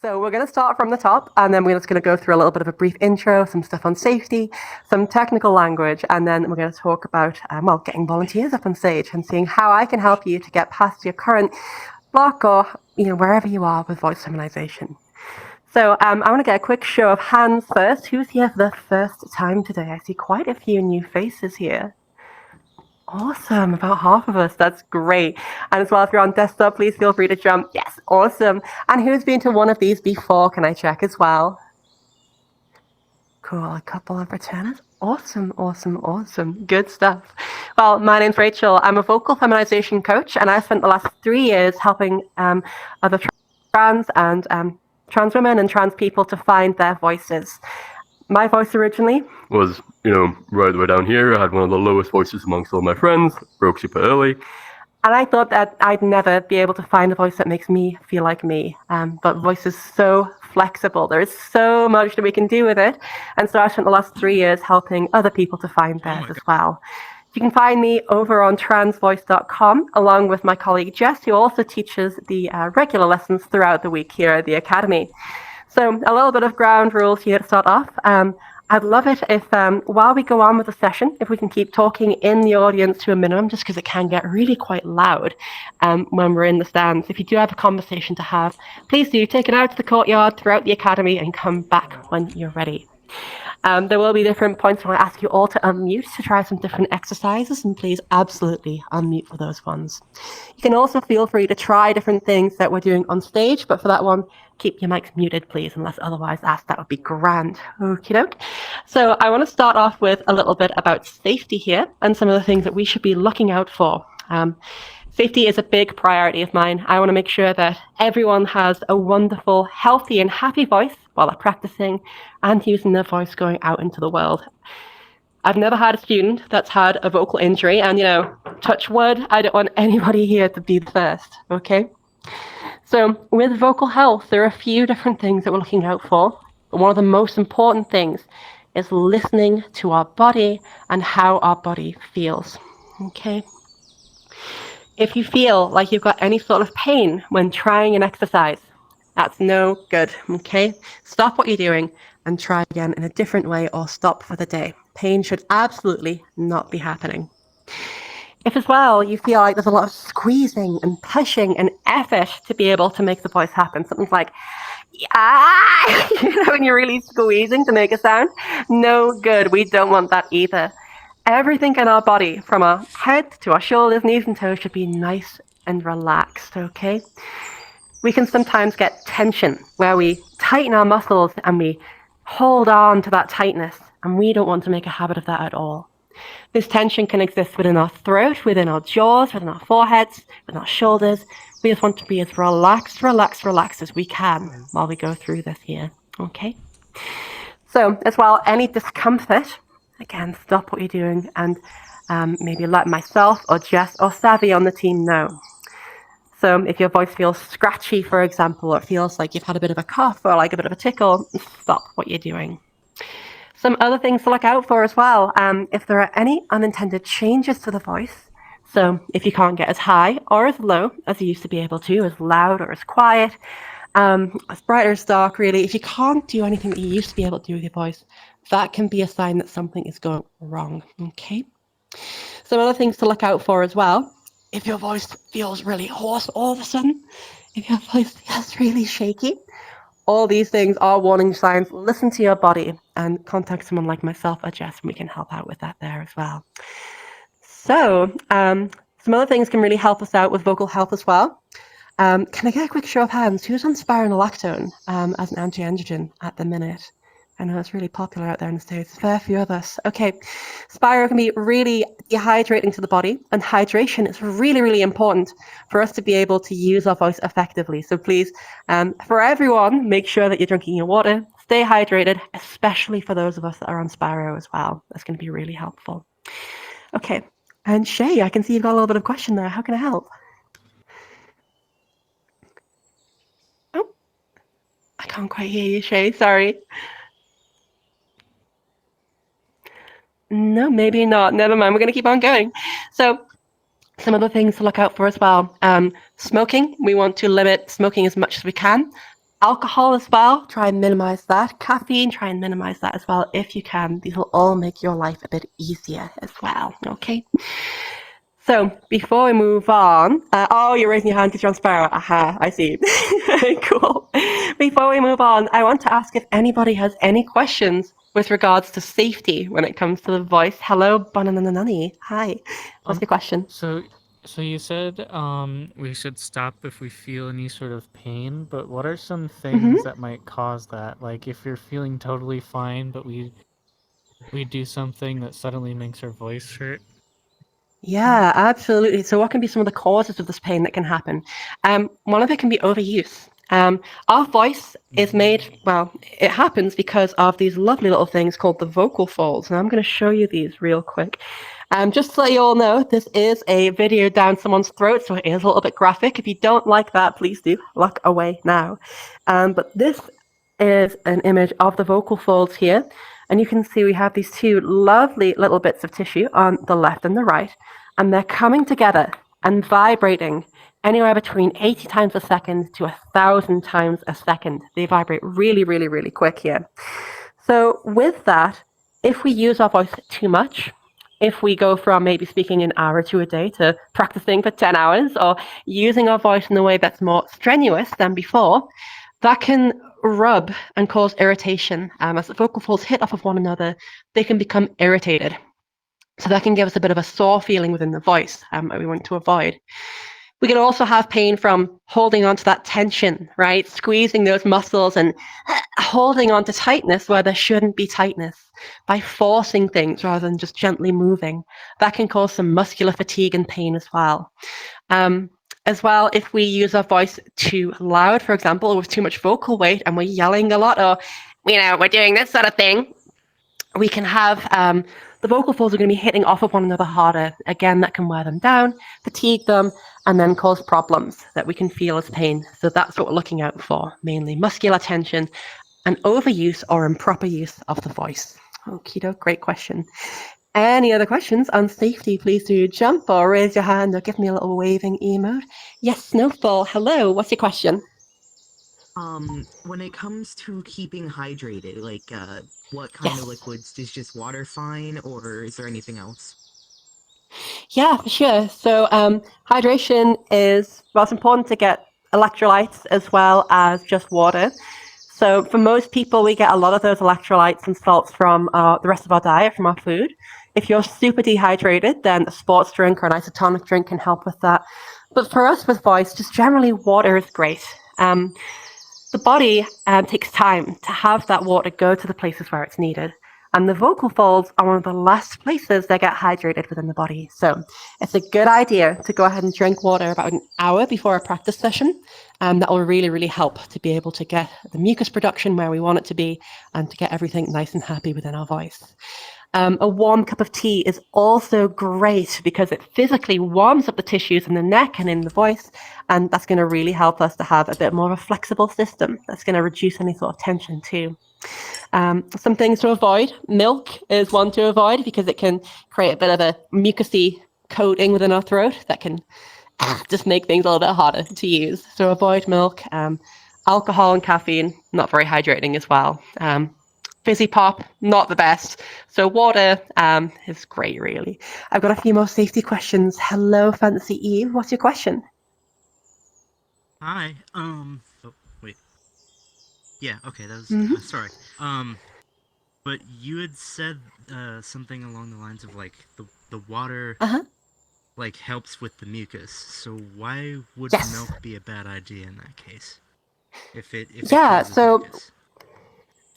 So we're going to start from the top, and then we're just going to go through a little bit of a brief intro, some stuff on safety, some technical language, and then we're going to talk about, getting volunteers up on stage and seeing how I can help you to get past your current block or, wherever you are with voice feminization. So I want to get a quick show of hands first. Who's here for the first time today? I see quite a few new faces here. Awesome, about half of us, that's great. And as well, if you're on desktop, please feel free to jump. Yes, awesome. And who's been to one of these before? Can I check as well? Cool, a couple of returners. Awesome, awesome, awesome. Good stuff. Well, my name's Rachel. I'm a vocal feminization coach, and I spent the last 3 years helping other trans and trans women and trans people to find their voices. My voice originally was, right the way down here. I had one of the lowest voices amongst all my friends, broke super early. And I thought that I'd never be able to find a voice that makes me feel like me. But voice is so flexible. There is so much that we can do with it. And so I spent the last 3 years helping other people to find theirs as well. You can find me over on transvoice.com, along with my colleague Jess, who also teaches the regular lessons throughout the week here at the Academy. So a little bit of ground rules here to start off. I'd love it if, while we go on with the session, if we can keep talking in the audience to a minimum, just because it can get really quite loud when we're in the stands. If you do have a conversation to have, please do take it out to the courtyard throughout the Academy and come back when you're ready. There will be different points where I ask you all to unmute to try some different exercises, and please absolutely unmute for those ones. You can also feel free to try different things that we're doing on stage, but for that one, keep your mics muted, please, unless otherwise asked. That would be grand. Okie doke. So I want to start off with a little bit about safety here and some of the things that we should be looking out for. Safety is a big priority of mine. I want to make sure that everyone has a wonderful, healthy, and happy voice while they're practicing and using their voice going out into the world. I've never had a student that's had a vocal injury, and, touch wood, I don't want anybody here to be the first, okay? So with vocal health, there are a few different things that we're looking out for. But one of the most important things is listening to our body and how our body feels, okay? If you feel like you've got any sort of pain when trying an exercise, that's no good, okay? Stop what you're doing and try again in a different way, or stop for the day. Pain should absolutely not be happening. If as well you feel like there's a lot of squeezing and pushing and effort to be able to make the voice happen, something's like, when you're really squeezing to make a sound, no good. We don't want that either. Everything in our body, from our head to our shoulders, knees and toes, should be nice and relaxed, okay? We can sometimes get tension where we tighten our muscles and we hold on to that tightness, and we don't want to make a habit of that at all. This tension can exist within our throat, within our jaws, within our foreheads, within our shoulders. We just want to be as relaxed as we can while we go through this here, okay? So as well, any discomfort, again, stop what you're doing and maybe let myself or Jess or Savvy on the team know. So if your voice feels scratchy, for example, or it feels like you've had a bit of a cough or like a bit of a tickle, stop what you're doing. Some other things to look out for as well, if there are any unintended changes to the voice. So if you can't get as high or as low as you used to be able to, as loud or as quiet, as bright or as dark, really, if you can't do anything that you used to be able to do with your voice, that can be a sign that something is going wrong, okay? Some other things to look out for as well. If your voice feels really hoarse all of a sudden, if your voice feels really shaky, all these things are warning signs. Listen to your body and contact someone like myself or Jess, and we can help out with that there as well. So some other things can really help us out with vocal health as well. Can I get a quick show of hands? Who's on spironolactone as an anti-androgen at the minute? I know it's really popular out there in the States. A fair few of us. Okay, Spiro can be really dehydrating to the body, and hydration is really, really important for us to be able to use our voice effectively. So please, for everyone, make sure that you're drinking your water, stay hydrated, especially for those of us that are on Spiro as well. That's going to be really helpful. Okay, and Shay, I can see you've got a little bit of question there. How can I help? Oh, I can't quite hear you, Shay, sorry. No, maybe not. Never mind. We're going to keep on going. So some other things to look out for as well. Smoking. We want to limit smoking as much as we can. Alcohol as well, try and minimize that. Caffeine, try and minimize that as well if you can. These will all make your life a bit easier as well, okay? So before we move on, oh, you're raising your hand because you're on Sparrow. Aha, I see. Cool. Before we move on, I want to ask if anybody has any questions with regards to safety when it comes to the voice. Hello, Banananani. Hi. What's your question? So you said we should stop if we feel any sort of pain, but what are some things that might cause that? Like if you're feeling totally fine, but we do something that suddenly makes our voice hurt. Yeah, absolutely. So, what can be some of the causes of this pain that can happen? One of it can be overuse. Our voice is made, well, it happens because of these lovely little things called the vocal folds. And I'm going to show you these real quick. Just so you all know, this is a video down someone's throat, so it is a little bit graphic. If you don't like that, please do look away now. But this is an image of the vocal folds here. And you can see we have these two lovely little bits of tissue on the left and the right, and they're coming together and vibrating anywhere between 80 times a second to 1,000 times a second. They vibrate really, really, really quick here. So with that, if we use our voice too much, if we go from maybe speaking an hour to a day to practicing for 10 hours or using our voice in a way that's more strenuous than before, that can rub and cause irritation. As the vocal folds hit off of one another, they can become irritated. So that can give us a bit of a sore feeling within the voice that we want to avoid. We can also have pain from holding on to that tension, right? Squeezing those muscles and holding on to tightness where there shouldn't be tightness by forcing things rather than just gently moving. That can cause some muscular fatigue and pain as well. As well, if we use our voice too loud, for example, or with too much vocal weight and we're yelling a lot, or, we're doing this sort of thing, we can have the vocal folds are going to be hitting off of one another harder. Again, that can wear them down, fatigue them, and then cause problems that we can feel as pain. So that's what we're looking out for, mainly muscular tension and overuse or improper use of the voice. Okie doke, great question. Any other questions on safety, please do jump or raise your hand or give me a little waving emote. Yes, Snowfall, hello, what's your question? When it comes to keeping hydrated, like, what kind of Yes. liquids? Is just water fine, or is there anything else? Yeah, for sure. So hydration is, well, it's important to get electrolytes as well as just water. So for most people, we get a lot of those electrolytes and salts from the rest of our diet, from our food. If you're super dehydrated, then a sports drink or an isotonic drink can help with that. But for us with voice, just generally water is great. The body takes time to have that water go to the places where it's needed. And the vocal folds are one of the last places that get hydrated within the body. So it's a good idea to go ahead and drink water about an hour before a practice session. That will really, really help to be able to get the mucus production where we want it to be and to get everything nice and happy within our voice. A warm cup of tea is also great because it physically warms up the tissues in the neck and in the voice, and that's going to really help us to have a bit more of a flexible system. That's going to reduce any sort of tension too. Some things to avoid. Milk is one to avoid because it can create a bit of a mucousy coating within our throat that can just make things a little bit harder to use. So avoid milk. Alcohol and caffeine, not very hydrating as well. Fizzy pop, not the best. So water is great, really. I've got a few more safety questions. Hello, Fancy Eve. What's your question? Hi. Oh, wait. Yeah. Okay. That was. Mm-hmm. Sorry. But you had said something along the lines of like the water Uh-huh. like helps with the mucus. So why would Yes. milk be a bad idea in that case? If it Yeah, causes so mucus.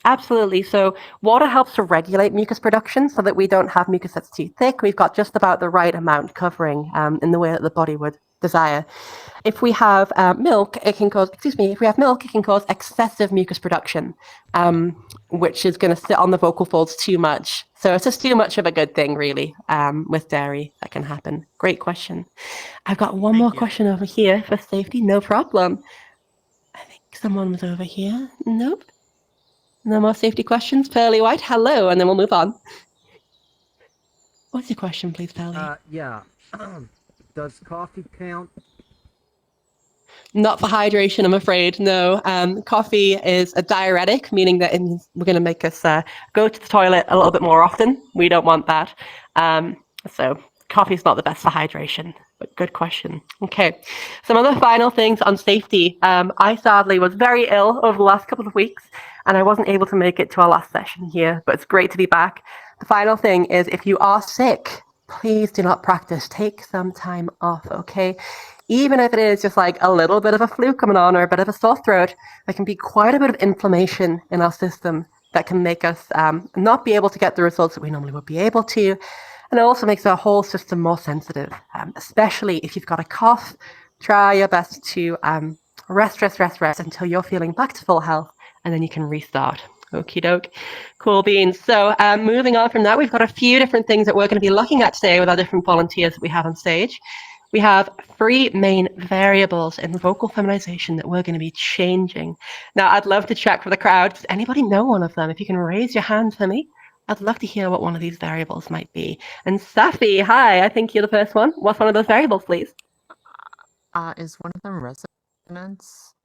absolutely. So water helps to regulate mucus production so that we don't have mucus that's too thick. We've got just about the right amount covering in the way that the body would desire. If we have milk, it can cause, excuse me, if we have milk, it can cause excessive mucus production, which is going to sit on the vocal folds too much. So it's just too much of a good thing, really, with dairy. That can happen. Great question. I've got one more Thank you. question over here for safety. No problem. I think someone was over here. Nope. No more safety questions. Pearly White, hello, and then we'll move on. What's your question, please, Pearly? Yeah. Does coffee count? Not for hydration, I'm afraid. No. Coffee is a diuretic, meaning that we're going to make us go to the toilet a little bit more often. We don't want that. So coffee's not the best for hydration. But good question. Okay. Some other final things on safety. I sadly was very ill over the last couple of weeks, and I wasn't able to make it to our last session here, but it's great to be back. The final thing is if you are sick, please do not practice. Take some time off, okay? Even if it is just like a little bit of a flu coming on or a bit of a sore throat, there can be quite a bit of inflammation in our system that can make us not be able to get the results that we normally would be able to. And it also makes our whole system more sensitive, especially if you've got a cough. Try your best to rest until you're feeling back to full health, and then you can restart. Okie doke. Cool beans. So moving on from that, we've got a few different things that we're going to be looking at today with our different volunteers that we have on stage. We have 3 main variables in vocal feminization that we're going to be changing. Now, I'd love to check for the crowd. Does anybody know one of them? If you can raise your hand for me, I'd love to hear what one of these variables might be. And Safi, hi, I think you're the first one. What's one of those variables, please? Is one of them resonance?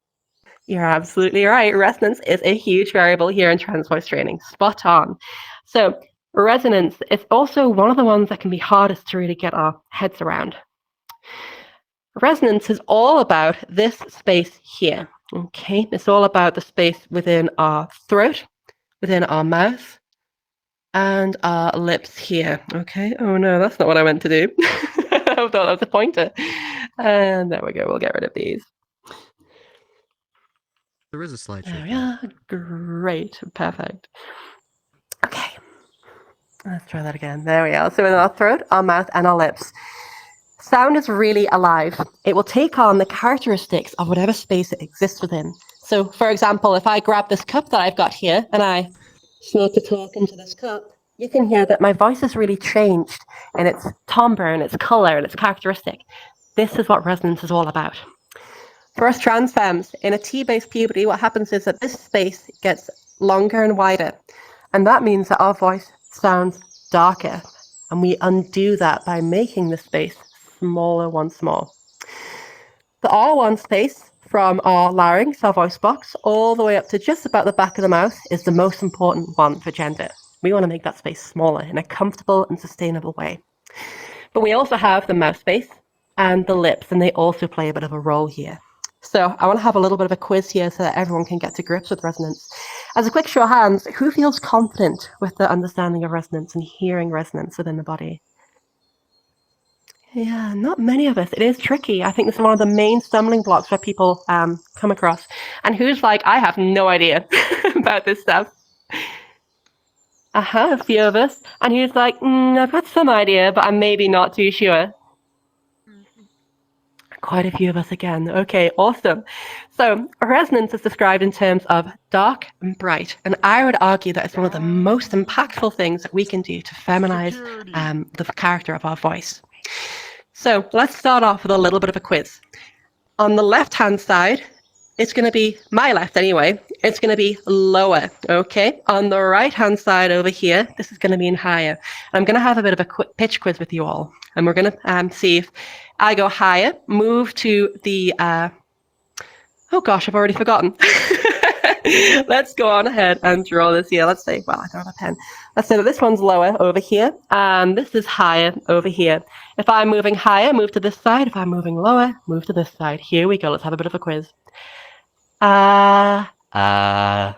You're absolutely right. Resonance is a huge variable here in trans voice training. Spot on. So resonance is also one of the ones that can be hardest to really get our heads around. Resonance is all about this space here. Okay, it's all about the space within our throat, within our mouth, and our lips here. Okay. Oh no, that's not what I meant to do. I thought that was a pointer. And there we go. We'll get rid of these. There is a slideshow. There we are. Great. Perfect. Okay. Let's try that again. There we are. So in our throat, our mouth, and our lips. Sound is really alive. It will take on the characteristics of whatever space it exists within. So, for example, if I grab this cup that I've got here and I start to talk into this cup, you can hear that my voice has really changed in its timbre and its color and its characteristic. This is what resonance is all about. For us trans femmes, in a T-based puberty, what happens is that this space gets longer and wider. And that means that our voice sounds darker. And we undo that by making the space smaller once more. The R1 space from our larynx, our voice box, all the way up to just about the back of the mouth is the most important one for gender. We want to make that space smaller in a comfortable and sustainable way. But we also have the mouth space and the lips, and they also play a bit of a role here. So I want to have a little bit of a quiz here so that everyone can get to grips with resonance. As a quick show of hands, who feels confident with the understanding of resonance and hearing resonance within the body? Yeah, not many of us. It is tricky. I think this is one of the main stumbling blocks that people come across. And who's like, I have no idea about this stuff? A few of us. And who's like, I've got some idea, but I'm maybe not too sure. Quite a few of us again. Okay, awesome. So resonance is described in terms of dark and bright. And I would argue that it's one of the most impactful things that we can do to feminize the character of our voice. So let's start off with a little bit of a quiz. On the left-hand side, it's going to be, my left anyway, it's going to be lower, okay? On the right-hand side over here, this is going to be in higher. And I'm going to have a bit of a quick pitch quiz with you all. And we're going to see if I go higher, move to the, oh gosh, I've already forgotten. Let's go on ahead and draw this here. Let's say, well, I don't have a pen. Let's say that this one's lower over here, and this is higher over here. If I'm moving higher, move to this side. If I'm moving lower, move to this side. Here we go. Let's have a bit of a quiz. And I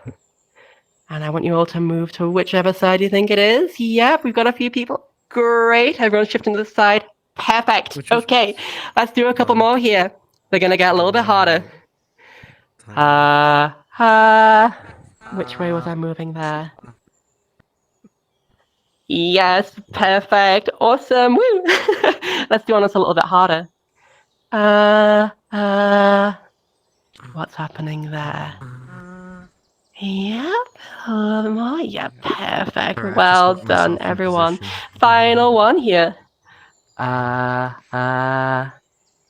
want you all to move to whichever side you think it is. Yep, we've got a few people. Great. Everyone's shifting to this side. Perfect. Okay, let's do a couple more here. They're going to get a little bit harder. Which way was I moving there? Yes, perfect. Awesome. Woo. Let's do one that's a little bit harder. What's happening there? Yep, a little more. Yep, perfect. Sorry, I Well just put myself done, in everyone. position. Final one here.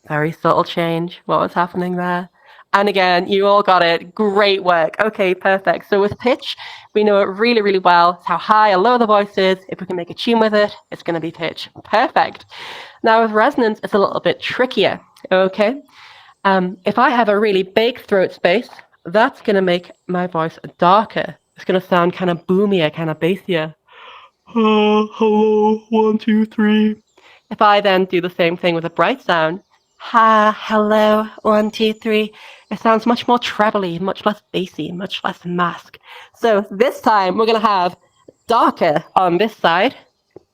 Very subtle change. What was happening there? And again, you all got it. Great work. Okay, perfect. So with pitch, we know it really, really well. It's how high or low the voice is. If we can make a tune with it, it's going to be pitch. Perfect. Now with resonance, it's a little bit trickier. Okay. If I have a really big throat space, that's going to make my voice darker. It's going to sound kind of boomier, kind of bassier. Hello, 1, 2, 3. If I then do the same thing with a bright sound, hello, 1, 2, 3, it sounds much more trebly, much less bassy, much less mask. So this time we're going to have darker on this side,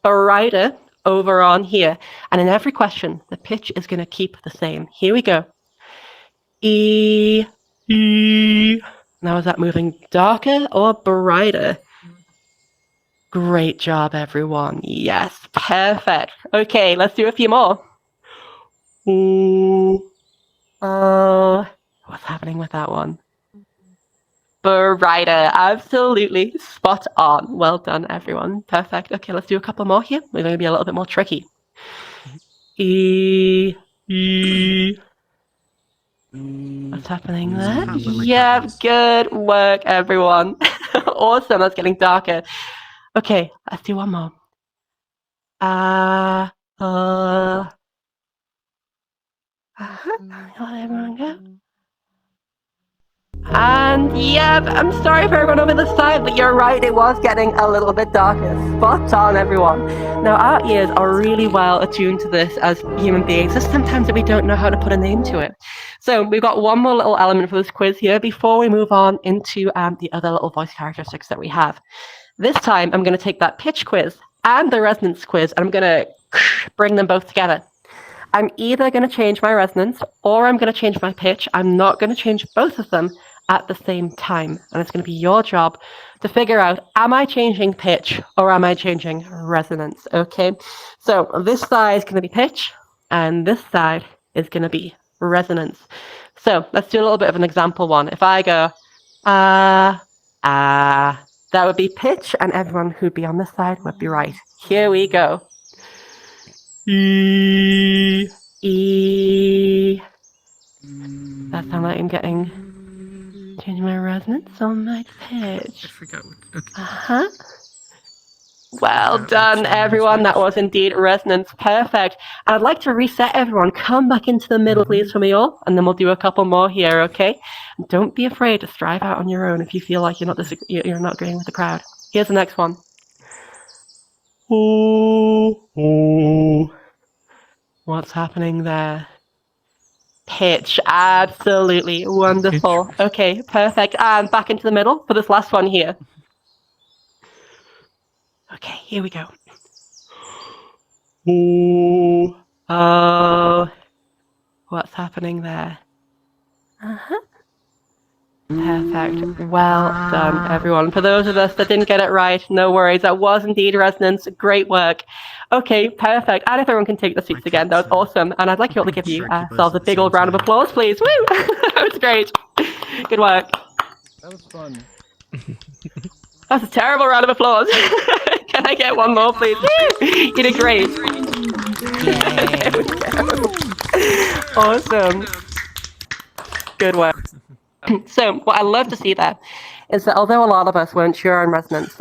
brighter over on here. And in every question, the pitch is going to keep the same. Here we go. E. Now is that moving darker or brighter? Great job, everyone. Yes, perfect. Okay, let's do a few more. What's happening with that one? Brighter, absolutely spot on. Well done, everyone. Perfect. Okay, let's do a couple more here. We're going to be a little bit more tricky. What's happening there? Yep, good work, everyone. Awesome, that's getting darker. Okay, let's do one more. Let everyone go. And yep, I'm sorry for everyone over this side, but you're right, it was getting a little bit darker. Spot on, everyone. Now, our ears are really well attuned to this as human beings. There's sometimes that we don't know how to put a name to it. So we've got one more little element for this quiz here before we move on into the other little voice characteristics that we have. This time, I'm going to take that pitch quiz and the resonance quiz, and I'm going to bring them both together. I'm either going to change my resonance or I'm going to change my pitch. I'm not going to change both of them at the same time. And it's going to be your job to figure out, am I changing pitch or am I changing resonance? Okay, so this side is going to be pitch and this side is going to be resonance. So let's do a little bit of an example one. If I go, that would be pitch and everyone who'd be on this side would be right. Here we go. E. That sound like I'm changing my resonance on my pitch. I forgot what. Okay. Well done, everyone. That was indeed resonance. Perfect. And I'd like to reset everyone. Come back into the middle, please, for me all, and then we'll do a couple more here, okay? Don't be afraid to strive out on your own if you feel like you're not agreeing with the crowd. Here's the next one. What's happening there? Pitch, absolutely wonderful. Okay, perfect. And back into the middle for this last one here. Okay, here we go. What's happening there? Perfect. Well done, everyone. For those of us that didn't get it right, no worries. That was indeed resonance. Great work. Okay, perfect. And if everyone can take the seats again, that was awesome. And I'd like you all to give yourselves a big old round of applause, please. Woo! That was great. Good work. That was fun. That's a terrible round of applause. Can I get one more, please? You did great. There we go. Awesome. Good work. So what I love to see there is that although a lot of us weren't sure on resonance,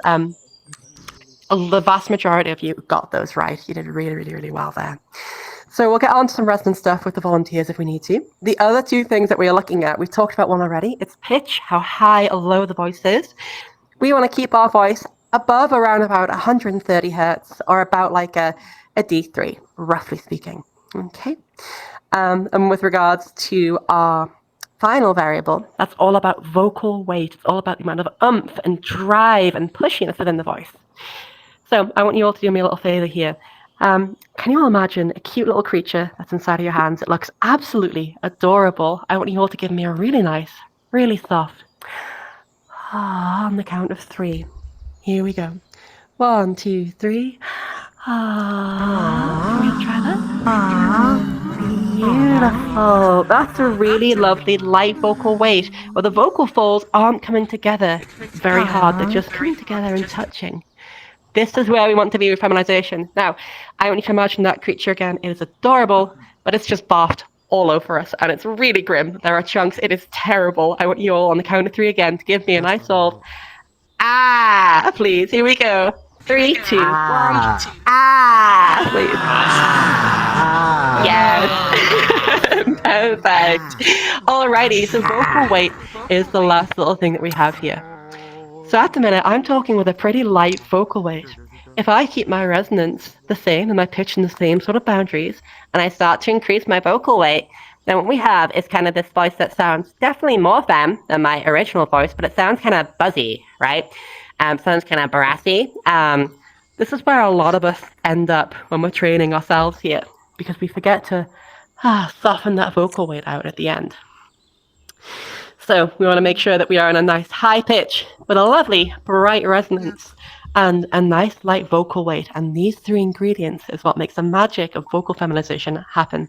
the vast majority of you got those right. You did really, really, really well there. So we'll get on to some resonance stuff with the volunteers if we need to. The other two things that we are looking at, we've talked about one already. It's pitch, how high or low the voice is. We want to keep our voice above around about 130 hertz or about like a D3, roughly speaking. Okay. And with regards to our final variable, that's all about vocal weight. It's all about the amount of oomph and drive and pushiness within the voice. So I want you all to do me a little favor here. Can you all imagine a cute little creature that's inside of your hands? It looks absolutely adorable. I want you all to give me a really nice, really soft, on the count of 3. Here we go. 1, 2, 3. Can we try that? Beautiful. That's a really lovely light vocal weight, where the vocal folds aren't coming together very hard. They're just coming together and touching. This is where we want to be with feminization. Now, I want you to imagine that creature again. It is adorable, but it's just barfed all over us, and it's really grim. There are chunks. It is terrible. I want you all on the count of 3 again to give me a nice old please. Here we go. 3, 2, 1. Please. Yes. Perfect. Alrighty, so vocal weight is the last little thing that we have here. So at the minute, I'm talking with a pretty light vocal weight. If I keep my resonance the same and my pitch in the same sort of boundaries, and I start to increase my vocal weight, then what we have is kind of this voice that sounds definitely more femme than my original voice, but it sounds kind of buzzy, right? Sounds kind of brassy. This is where a lot of us end up when we're training ourselves here, because we forget to soften that vocal weight out at the end. So we want to make sure that we are in a nice high pitch with a lovely bright resonance and a nice light vocal weight. And these three ingredients is what makes the magic of vocal feminization happen.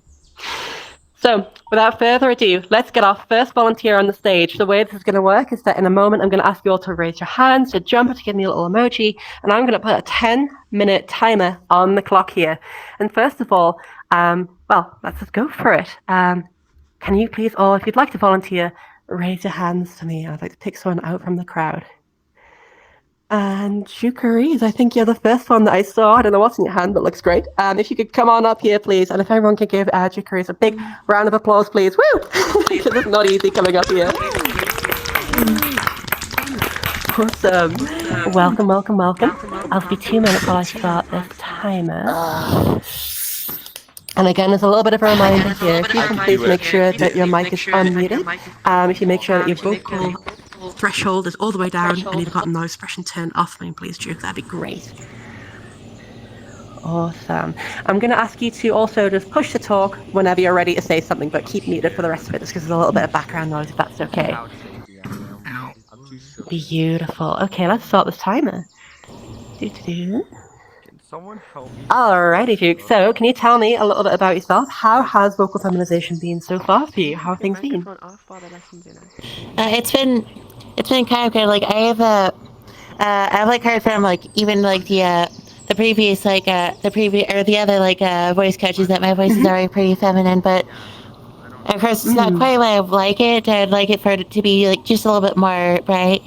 So without further ado, let's get our first volunteer on the stage. The way this is going to work is that in a moment, I'm going to ask you all to raise your hands, to jump, to give me a little emoji, and I'm going to put a 10-minute timer on the clock here. And first of all, well, let's just go for it. Can you please all, if you'd like to volunteer, raise your hands to me? I'd like to pick someone out from the crowd. And Jukaris, I think you're the first one that I saw. I don't know what's in your hand, but looks great. If you could come on up here, please. And if everyone could give Jukaris a big round of applause, please. Woo! Because it's not easy coming up here. Awesome. Welcome, welcome, welcome. I'll be 2 minutes while I start this timer. And again, there's a little bit of a reminder here. If you can please make sure that your mic is unmuted. If you make sure that your vocal threshold is all the way down and you've got noise suppression turned off for me, please, Duke. That'd be great. Awesome. I'm going to ask you to also just push to talk whenever you're ready to say something, but keep muted for the rest of it, just because there's a little bit of background noise, if that's okay. Beautiful. Okay, let's start this timer. Someone help me. Alrighty, Duke. So, can you tell me a little bit about yourself? How has vocal feminization been so far for you? How have things been? It's been kind of good. Like I've like heard from like even like the previous like the other voice coaches that my voice is already pretty feminine, but of course it's not quite what I like it. I'd like it for it to be like just a little bit more bright.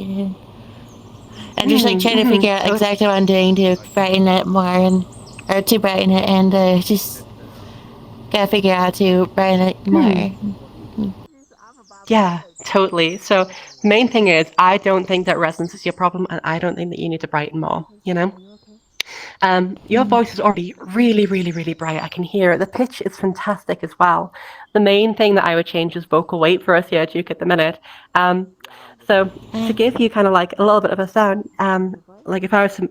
I'm just like trying to figure out exactly what I'm doing to brighten it more or to brighten it, and just gotta figure out how to brighten it more. Yeah, totally. So, the main thing is, I don't think that resonance is your problem, and I don't think that you need to brighten more, you know? Your voice is already really, really, really bright. I can hear it. The pitch is fantastic as well. The main thing that I would change is vocal weight for us here, Duke, at the minute. So to give you kind of like a little bit of a sound, like if I was to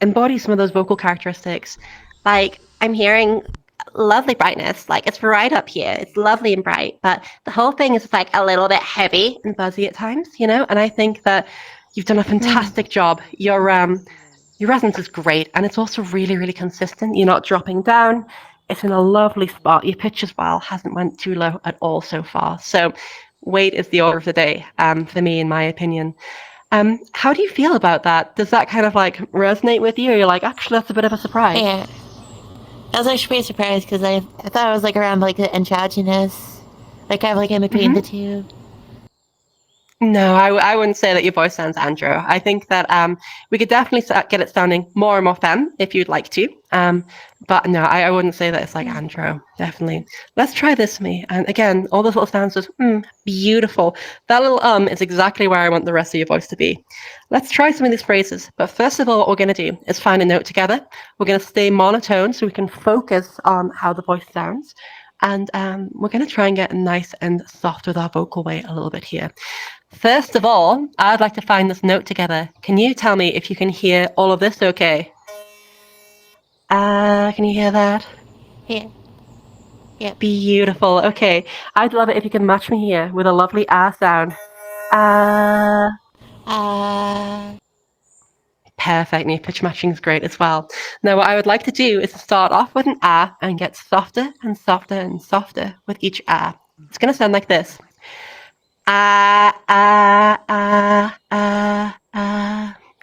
embody some of those vocal characteristics, like I'm hearing lovely brightness, like it's right up here. It's lovely and bright, but the whole thing is like a little bit heavy and buzzy at times, you know? And I think that you've done a fantastic job. Your resonance is great, and it's also really, really consistent. You're not dropping down. It's in a lovely spot. Your pitch as well hasn't went too low at all so far. So weight is the order of the day for me, in my opinion. How do you feel about that? Does that kind of like resonate with you? Or you're like, actually, that's a bit of a surprise? Yeah, I was actually pretty surprised because I thought it was like around like the androgynous, like kind of like in between the two. No, I wouldn't say that your voice sounds andro. I think that we could definitely get it sounding more and more femme if you'd like to. But no, I wouldn't say that it's like andro. Definitely. Let's try this, me. And again, all those little sounds just beautiful. That little is exactly where I want the rest of your voice to be. Let's try some of these phrases. But first of all, what we're going to do is find a note together. We're going to stay monotone so we can focus on how the voice sounds. And we're going to try and get nice and soft with our vocal weight a little bit here. First of all, I'd like to find this note together. Can you tell me if you can hear all of this okay? Can you hear that? Yeah. Yeah. Beautiful. Okay. I'd love it if you can match me here with a lovely sound. Perfect. And your pitch matching is great as well. Now, what I would like to do is to start off with an and get softer and softer and softer with each It's going to sound like this.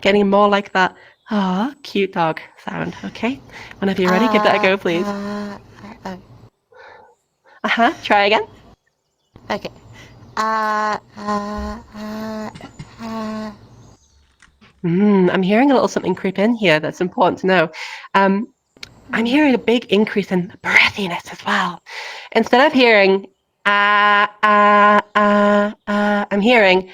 Getting more like that cute dog sound. Okay, whenever you're ready, give that a go, please. Try again. Okay. I'm hearing a little something creep in here that's important to know. I'm hearing a big increase in breathiness as well. Instead of hearing I'm hearing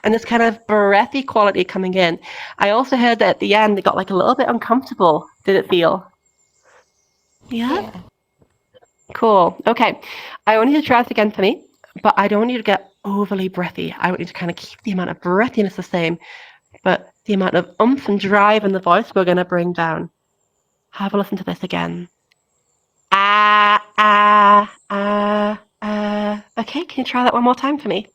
and this kind of breathy quality coming in. I also heard that at the end it got like a little bit uncomfortable. Did it feel? Yeah? Cool. Okay. I want you to try this again for me, but I don't want you to get overly breathy. I want you to kind of keep the amount of breathiness the same, but the amount of oomph and drive in the voice we're going to bring down. Have a listen to this again. Okay, can you try that one more time for me?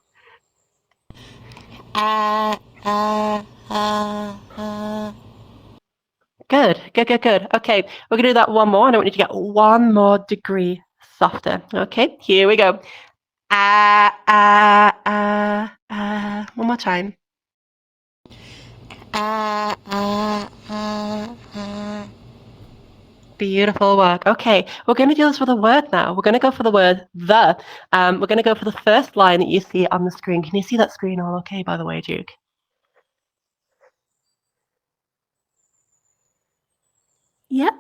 Good. Okay, we're going to do that one more, and I want you to get one more degree softer. Okay, here we go. One more time. Beautiful work. Okay, we're going to do this with a word now. We're going to go for the word the. We're going to go for the first line that you see on the screen. Can you see that screen all okay, by the way, Duke? Yep.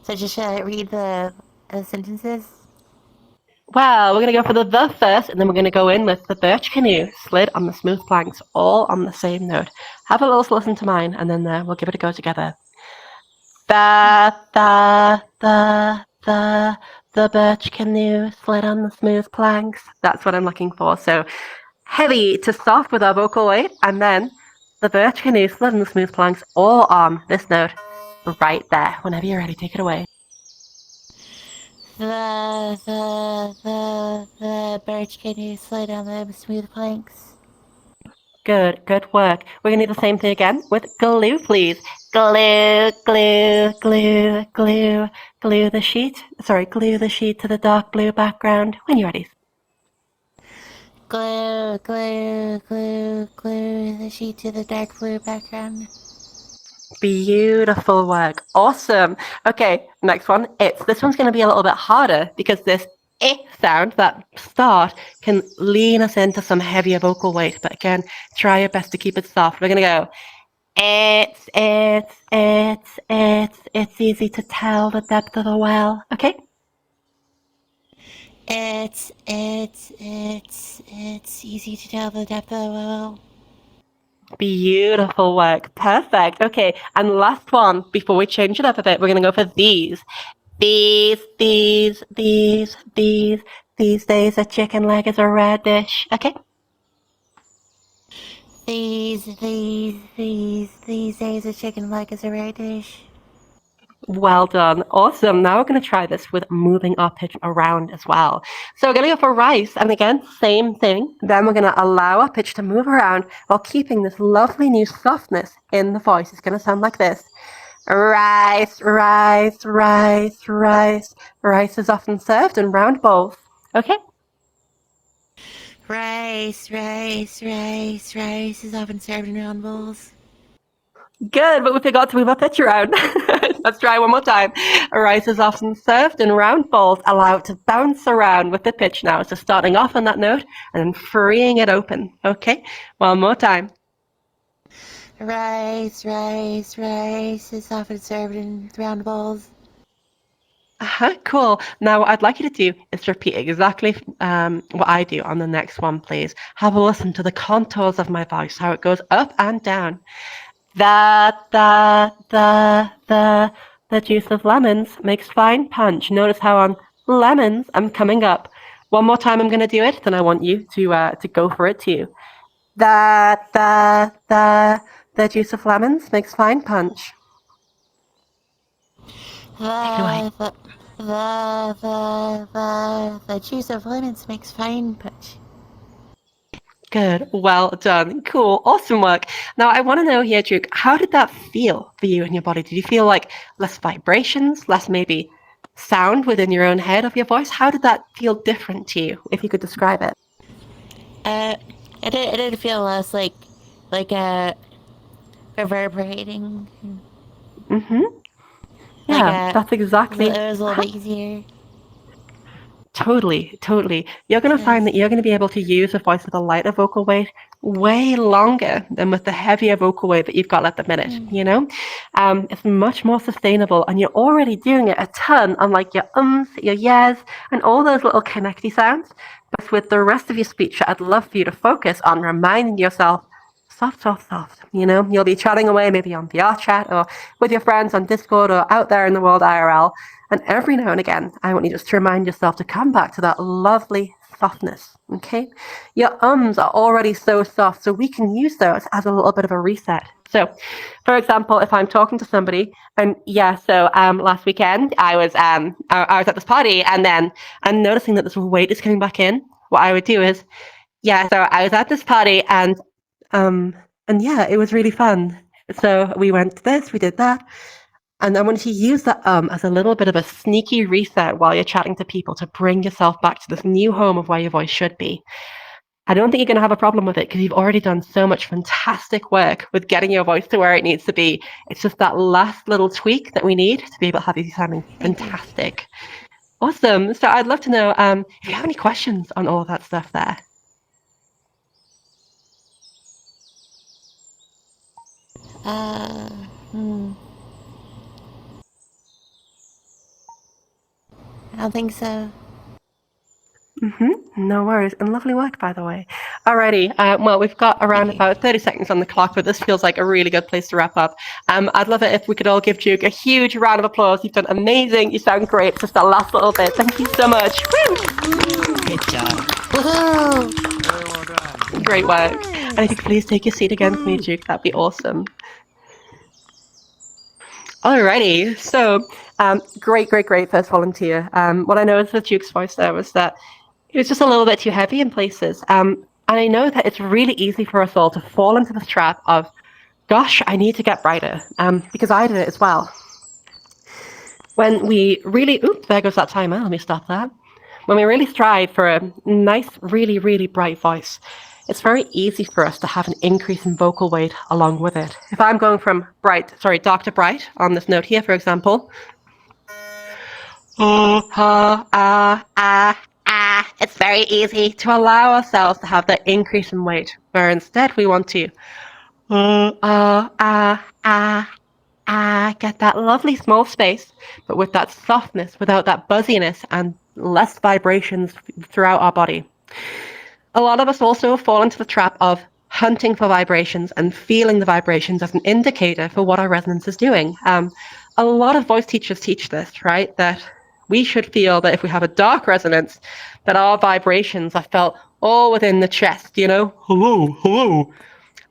So just should I read the sentences? Well, we're going to go for the first, and then we're going to go in with the birch canoe slid on the smooth planks, all on the same note. Have a little listen to mine, and then we'll give it a go together. The birch canoe slid on the smooth planks. That's what I'm looking for. So heavy to soft with our vocal weight, and then the birch canoe slid on the smooth planks, all on this note right there. Whenever you're ready, take it away. The birch canoe slid on the smooth planks. Good work. We're going to do the same thing again with glue, please. Glue the sheet. Glue the sheet to the dark blue background. When you're ready. Glue the sheet to the dark blue background. Beautiful work. Awesome. Okay, next one. This one's going to be a little bit harder because this sound, that start, can lean us into some heavier vocal weight. But again, try your best to keep it soft. We're going to go. It's easy to tell the depth of the well. Okay? It's easy to tell the depth of the well. Beautiful work. Perfect. Okay, and last one, before we change it up a bit, we're going to go for these. These days a chicken leg is a rare dish. Okay? These days a chicken leg is a rare dish. Well done. Awesome. Now we're going to try this with moving our pitch around as well. So we're going to go for rice. And again, same thing. Then we're going to allow our pitch to move around while keeping this lovely new softness in the voice. It's going to sound like this. Rice. Rice is often served in round bowls. Okay? Rice is often served in round bowls. Good, but we forgot to move our pitch around. Let's try one more time. Rice is often served in round bowls. Allow it to bounce around with the pitch now. So starting off on that note and then freeing it open. Okay, one more time. Rice is often served in round bowls. Cool. Now what I'd like you to do is repeat exactly what I do on the next one, please. Have a listen to the contours of my voice, how it goes up and down. The juice of lemons makes fine punch. Notice how on lemons I'm coming up. One more time I'm going to do it, then I want you to go for it too. The juice of lemons makes fine punch. The juice of lemons makes fine punch. Good. Well done. Cool. Awesome work. Now, I want to know here, Duke, how did that feel for you in your body? Did you feel like less vibrations, less maybe sound within your own head of your voice? How did that feel different to you, if you could describe it? It did feel less like reverberating. Mm-hmm. Yeah, that's exactly. It was a little bit easier. Totally. You're going to find that you're going to be able to use a voice with a lighter vocal weight way longer than with the heavier vocal weight that you've got at the minute, you know? It's much more sustainable, and you're already doing it a ton on like your ums, your yes, and all those little connecty sounds. But with the rest of your speech, I'd love for you to focus on reminding yourself soft, soft, soft. You know, you'll be chatting away maybe on VR chat or with your friends on Discord or out there in the world IRL. And every now and again, I want you just to remind yourself to come back to that lovely softness, okay? Your ums are already so soft, so we can use those as a little bit of a reset. So, for example, if I'm talking to somebody, and last weekend I was at this party, and then I'm noticing that this weight is coming back in. What I would do is, so I was at this party, and it was really fun. So we went to this, we did that. And I wanted to use that as a little bit of a sneaky reset while you're chatting to people to bring yourself back to this new home of where your voice should be. I don't think you're going to have a problem with it because you've already done so much fantastic work with getting your voice to where it needs to be. It's just that last little tweak that we need to be able to have you sounding fantastic. Awesome. So I'd love to know if you have any questions on all of that stuff there. I don't think so. No worries. And lovely work, by the way. Alrighty. Well, we've got around about 30 seconds on the clock, but this feels like a really good place to wrap up. I'd love it if we could all give Duke a huge round of applause. You've done amazing. You sound great. Just that last little bit. Thank you so much. Woo! Good job. Woohoo! Very well done. Great work. And if you could please take your seat again for me, Duke, that'd be awesome. Alrighty, so great first volunteer. What I noticed with Duke's voice there was that it was just a little bit too heavy in places. And I know that it's really easy for us all to fall into this trap of, gosh, I need to get brighter, because I did it as well. When we really, there goes that timer, let me stop that. When we really strive for a nice, really, really bright voice, it's very easy for us to have an increase in vocal weight along with it. If I'm going from dark to bright on this note here, for example, it's very easy to allow ourselves to have that increase in weight, where instead we want to get that lovely small space, but with that softness, without that buzziness and less vibrations throughout our body. A lot of us also fall into the trap of hunting for vibrations and feeling the vibrations as an indicator for what our resonance is doing. A lot of voice teachers teach this, right? That we should feel that if we have a dark resonance, that our vibrations are felt all within the chest, you know, hello, hello.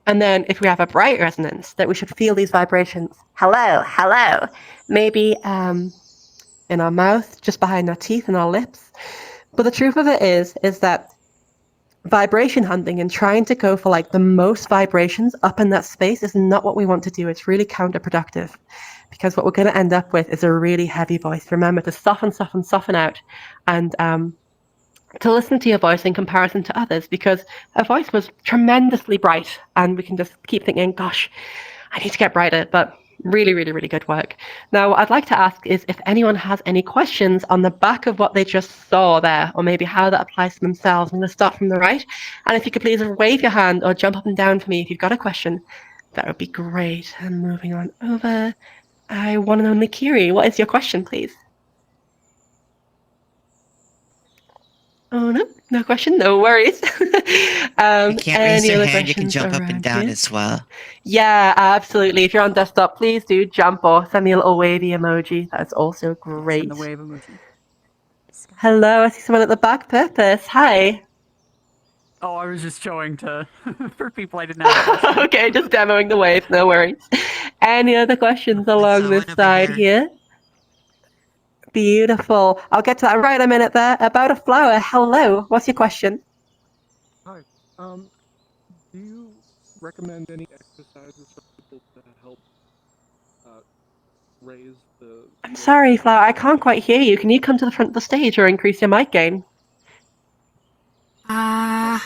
And then if we have a bright resonance, that we should feel these vibrations, hello, hello, maybe in our mouth, just behind our teeth and our lips. But the truth of it is that vibration hunting and trying to go for like the most vibrations up in that space is not what we want to do. It's really counterproductive, because what we're going to end up with is a really heavy voice. Remember to soften out, and to listen to your voice in comparison to others, because a voice was tremendously bright and we can just keep thinking, gosh, I need to get brighter. But really, really, really good work. Now, what I'd like to ask is if anyone has any questions on the back of what they just saw there, or maybe how that applies to themselves. I'm going to start from the right. And if you could please wave your hand or jump up and down for me if you've got a question, that would be great. And moving on over, I want to know, Nikiri, what is your question, please? Oh, no question, no worries. You can't raise any your other hand, you can questions jump up and around down here? as well. Yeah, absolutely. If you're on desktop, please do jump or send me a little wavy emoji. That's also great. Send the wave emoji. Hello, I see someone at the back. Purpose. Hi. Oh, I was just showing to for people I didn't have a question. Okay, just demoing the wave. No worries. Any other questions along this side here? Beautiful. I'll get to that right a minute there. About a flower. Hello. What's your question? Hi. Do you recommend any exercises for people to help raise the... I'm sorry, Flower. I can't quite hear you. Can you come to the front of the stage or increase your mic gain? I'll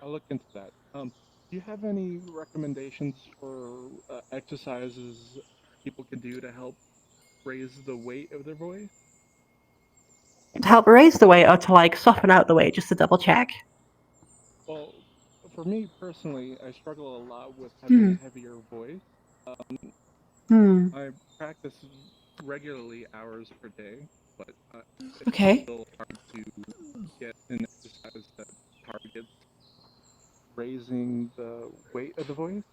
look into that. Do you have any recommendations for exercises people can do to help raise the weight of their voice? To help raise the weight or to like soften out the weight, just to double check? Well, for me personally, I struggle a lot with having a heavier voice. I practice regularly hours per day, but it's Okay. still hard to get an exercise that targets raising the weight of the voice.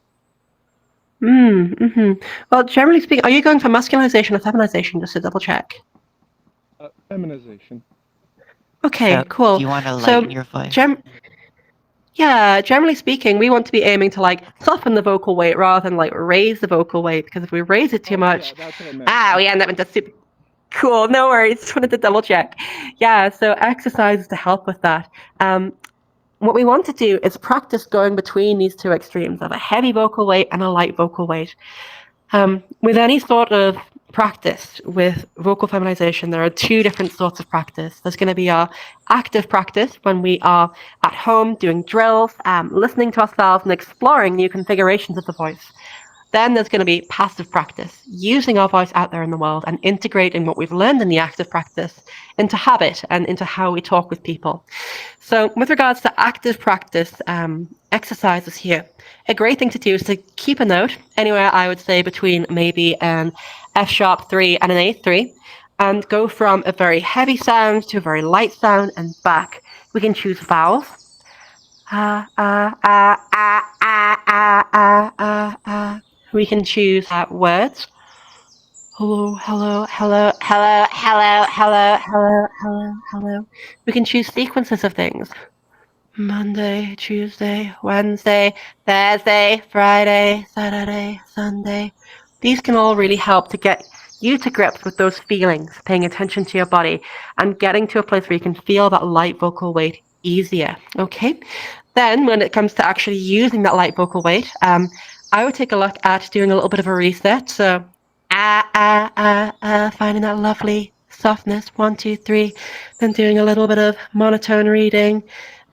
Well, generally speaking, are you going for masculinization or feminization, just to double check? Feminization. Okay, So, cool. do you want to So, lighten your voice? yeah, generally speaking, we want to be aiming to like soften the vocal weight rather than like raise the vocal weight, because if we raise it too much, Yeah, that's what I meant. we end up into super. Cool, no worries. Just wanted to double check. Yeah, so exercises to help with that. What we want to do is practice going between these two extremes of a heavy vocal weight and a light vocal weight. With any sort of practice with vocal feminization, there are two different sorts of practice. There's going to be our active practice when we are at home doing drills, listening to ourselves and exploring new configurations of the voice. Then there's going to be passive practice, using our voice out there in the world and integrating what we've learned in the active practice into habit and into how we talk with people. So, with regards to active practice exercises here, a great thing to do is to keep a note anywhere, I would say, between maybe an F sharp 3 and an A 3, and go from a very heavy sound to a very light sound and back. We can choose vowels. We can choose words. Hello, hello, hello, hello, hello, hello, hello, hello, hello. We can choose sequences of things. Monday, Tuesday, Wednesday, Thursday, Friday, Saturday, Sunday. These can all really help to get you to grips with those feelings, paying attention to your body, and getting to a place where you can feel that light vocal weight easier. Okay? Then, when it comes to actually using that light vocal weight, I would take a look at doing a little bit of a reset. So, finding that lovely softness, 1, 2, 3. Then doing a little bit of monotone reading.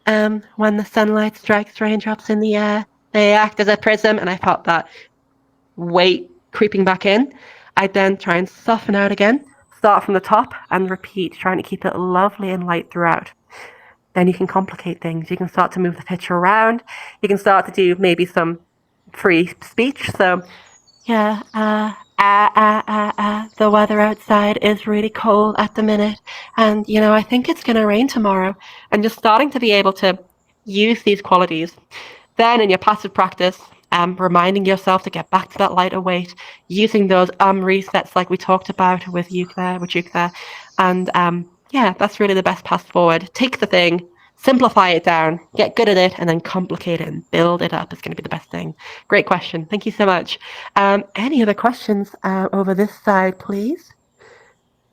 When the sunlight strikes raindrops in the air, they act as a prism, and I felt that weight creeping back in. I then try and soften out again, start from the top, and repeat, trying to keep it lovely and light throughout. Then you can complicate things. You can start to move the pitch around. You can start to do maybe some free speech. So, yeah, the weather outside is really cold at the minute. And, I think it's going to rain tomorrow. And just starting to be able to use these qualities. Then in your passive practice, reminding yourself to get back to that lighter weight, using those resets like we talked about with you there, and yeah, that's really the best path forward. Take the thing, simplify it down, get good at it, and then complicate it and build it up is going to be the best thing. Great question. Thank you so much. Any other questions over this side, please?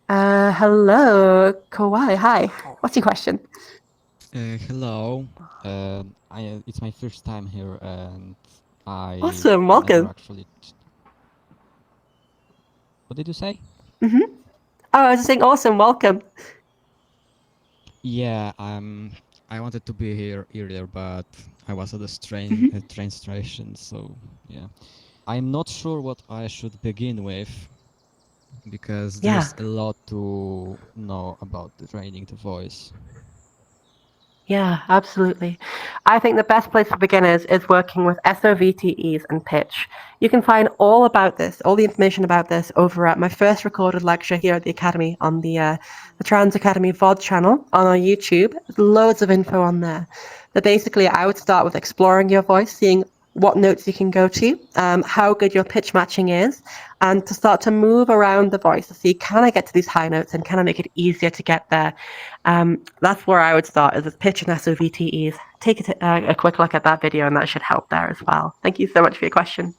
Hello, Kawai. Hi. What's your question? Hello. It's my first time here, and I Awesome. never Welcome. actually. What did you say? Oh, I was just saying, awesome. Welcome. Yeah, I wanted to be here earlier, but I was at a train station, so yeah. I'm not sure what I should begin with because Yeah. there's a lot to know about the training the voice. Yeah, absolutely. I think the best place for beginners is working with SOVTEs and pitch. You can find all about this, all the information about this over at my first recorded lecture here at the Academy on the Trans Academy VOD channel on our YouTube. There's loads of info on there. But basically, I would start with exploring your voice, seeing what notes you can go to, how good your pitch matching is, and to start to move around the voice to see, can I get to these high notes and can I make it easier to get there? That's where I would start, is with pitch and SOVTEs. Take a quick look at that video and that should help there as well. Thank you so much for your question.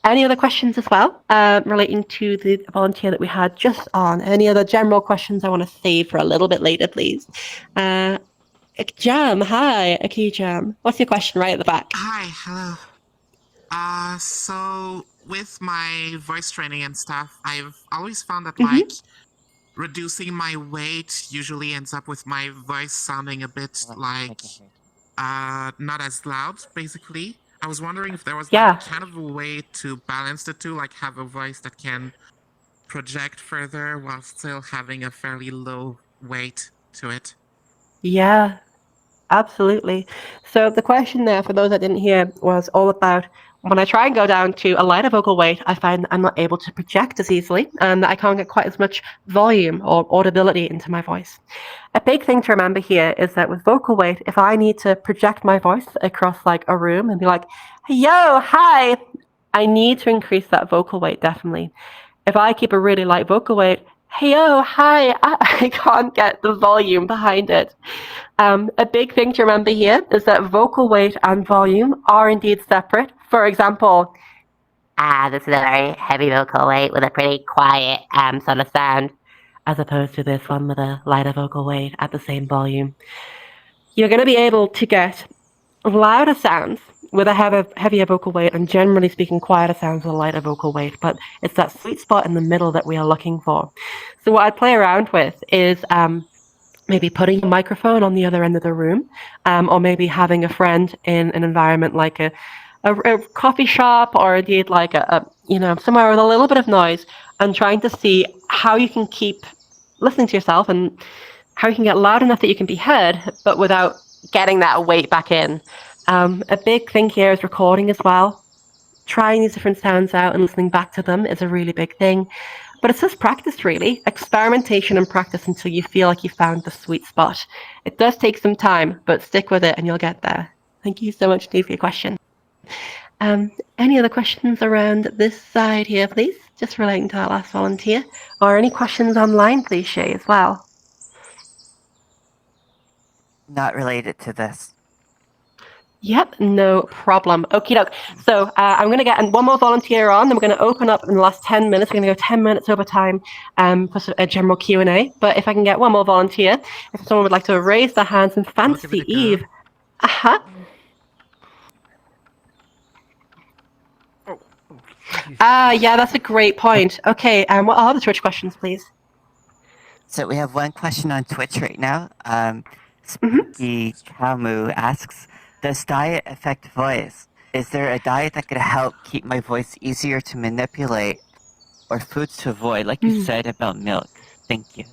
Any other questions as well relating to the volunteer that we had just on? Any other general questions I want to save for a little bit later, please? Jam, hi, Aki Jam. What's your question right at the back? Hi, hello. So with my voice training and stuff, I've always found that like reducing my weight usually ends up with my voice sounding a bit like not as loud, basically. I was wondering if there was like kind of a way to balance the two, like have a voice that can project further while still having a fairly low weight to it. Yeah, Absolutely. So the question there, for those that didn't hear, was all about when I try and go down to a lighter vocal weight, I find I'm not able to project as easily and that I can't get quite as much volume or audibility into my voice. A big thing to remember here is that with vocal weight, if I need to project my voice across like a room and be like, yo, hi, I need to increase that vocal weight, definitely. If I keep a really light vocal weight, hey, yo, hi, I can't get the volume behind it. A big thing to remember here is that vocal weight and volume are indeed separate. For example, this is a very heavy vocal weight with a pretty quiet sort of sound, as opposed to this one with a lighter vocal weight at the same volume. You're going to be able to get louder sounds with a heavier vocal weight and generally speaking quieter sounds with a lighter vocal weight, but it's that sweet spot in the middle that we are looking for. So what I'd play around with is maybe putting a microphone on the other end of the room, or maybe having a friend in an environment like a coffee shop, or indeed like a somewhere with a little bit of noise, and trying to see how you can keep listening to yourself and how you can get loud enough that you can be heard, but without getting that weight back in. A big thing here is recording as well. Trying these different sounds out and listening back to them is a really big thing. But it's just practice, really. Experimentation and practice until you feel like you found the sweet spot. It does take some time, but stick with it and you'll get there. Thank you so much, Steve, for your question. Any other questions around this side here, please? Just relating to that last volunteer. Or any questions online, please, Shay, as well. Not related to this. Yep, no problem. Okie doke. So I'm going to get one more volunteer on, then we're going to open up in the last 10 minutes. We're going to go 10 minutes over time for a general Q&A. But if I can get one more volunteer, if someone would like to raise their hands and fancy Eve. Uh-huh. Yeah, that's a great point. Okay, what are the Twitch questions, please? So we have one question on Twitch right now. Spooky Kamu asks, does diet affect voice? Is there a diet that could help keep my voice easier to manipulate, or foods to avoid, like you said about milk? Thank you.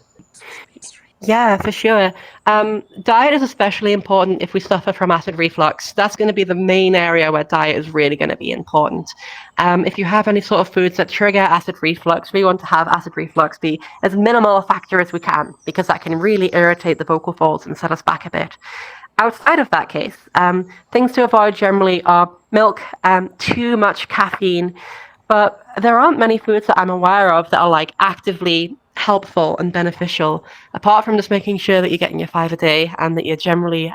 Yeah, for sure. Diet is especially important if we suffer from acid reflux. That's going to be the main area where diet is really going to be important. If you have any sort of foods that trigger acid reflux, we want to have acid reflux be as minimal a factor as we can, because that can really irritate the vocal folds and set us back a bit. Outside of that case, things to avoid generally are milk, too much caffeine, but there aren't many foods that I'm aware of that are like actively helpful and beneficial, apart from just making sure that you're getting your 5 a day and that you're generally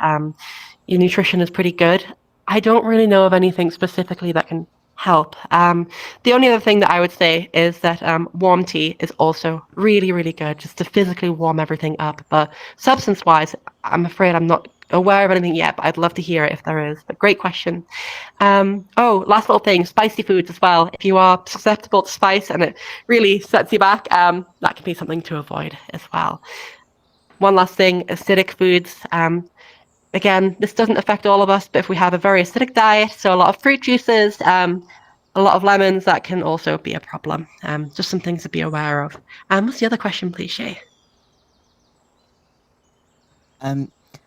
your nutrition is pretty good. I don't really know of anything specifically that can help. The only other thing that I would say is that warm tea is also really, really good, just to physically warm everything up. But substance-wise, I'm afraid I'm not aware of anything yet, but I'd love to hear it if there is. But great question. Last little thing, spicy foods as well. If you are susceptible to spice and it really sets you back, that can be something to avoid as well. One last thing, acidic foods. Again, this doesn't affect all of us, but if we have a very acidic diet, so a lot of fruit juices, a lot of lemons, that can also be a problem. Just some things to be aware of. What's the other question, please, Shay?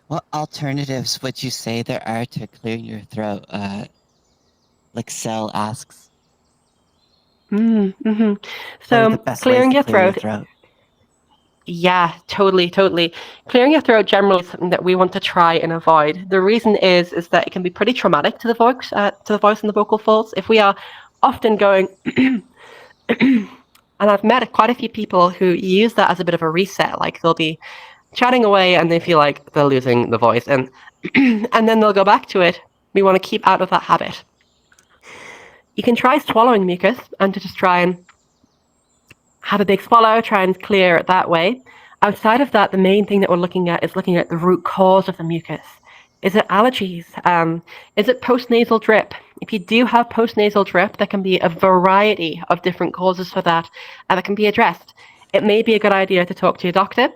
What alternatives would you say there are to clearing your throat? Like Cell asks. So clearing your throat. Yeah, totally. Clearing your throat generally is something that we want to try and avoid. The reason is that it can be pretty traumatic to the voice and the vocal folds. If we are often going, and I've met quite a few people who use that as a bit of a reset. Like they'll be chatting away and they feel like they're losing the voice, and and then they'll go back to it. We want to keep out of that habit. You can try swallowing mucus and to just try and have a big swallow, try and clear it that way. Outside of that, the main thing that we're looking at is looking at the root cause of the mucus. Is it allergies? Is it postnasal drip? If you do have postnasal drip, there can be a variety of different causes for that that can be addressed. It may be a good idea to talk to your doctor.